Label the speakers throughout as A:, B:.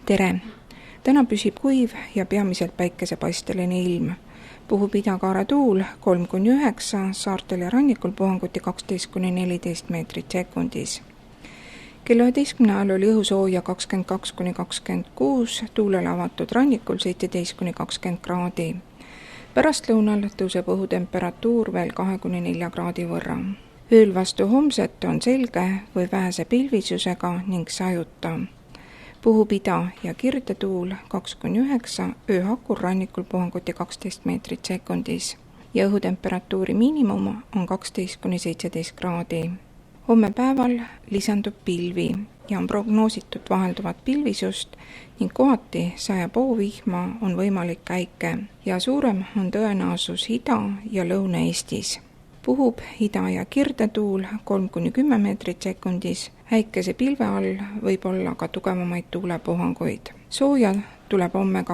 A: tere! Täna püsib kuiv ja peamiselt päikesepaisteline ilm. Puhub idakaare tuul 3–9, saartel ja rannikul puhanguti 12–14 meetrit sekundis. Kella 11 ajal oli õhusooja 22–26, tuulele avatud rannikul 17–20 kraadi. Pärastlõunal tõuseb õhutemperatuur veel 2–4 kraadi võrra. Ööl vastu homset on selge või vähese pilvisusega ning sajuta. Puhub ida- ja kirdetuul 2–9, ööhakul rannikul puhanguti 12 meetrit sekundis ja õhutemperatuuri miinimum on 12–17 kraadi. Homme päeval lisandub pilvi ja on prognoositud vahelduvat pilvisust ning kohati sajab hoovihma, on võimalik käike ja suurem on tõenäosus Ida- ja Lõuna-Eestis. Puhub ida- ja kirdetuul 3–10 meetrit sekundis, häikese pilve all võib olla ka tugevamaid tuulepuhanguid. Sooja tuleb homme 22–27,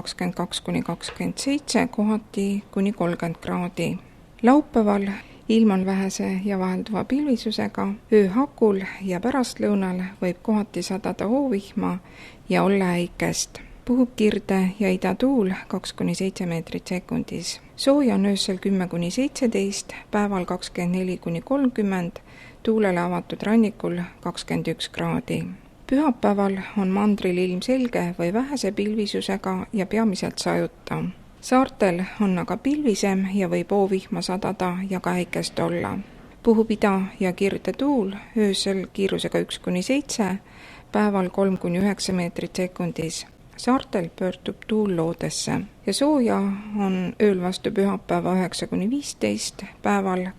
A: kohati kuni 30 kraadi. Laupäeval ilm on vähese ja vahelduva pilvisusega, ööhakul ja pärastlõunal võib kohati sadada hoovihma ja olla häikest. Puhub kirde- ja idatuul 2–7 meetrit sekundis. Sooja on öösel 10–17, päeval 24–30, tuulele avatud rannikul 21 kraadi. Pühapäeval on mandril ilm selge või vähese pilvisusega ja peamiselt sajuta. Saartel on aga pilvisem ja võib hoovihma sadada ja ka häikest olla. Puhub ida- ja kirdetuul öösel kiirusega 1–7, päeval 3–9 meetrit sekundis. Saartel pöördub tuul loodesse ja sooja on ööl vastu pühapäeva 9–15, päeval 24–30,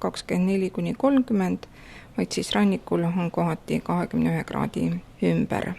A: vaid siis rannikul on kohati 21 kraadi ümber.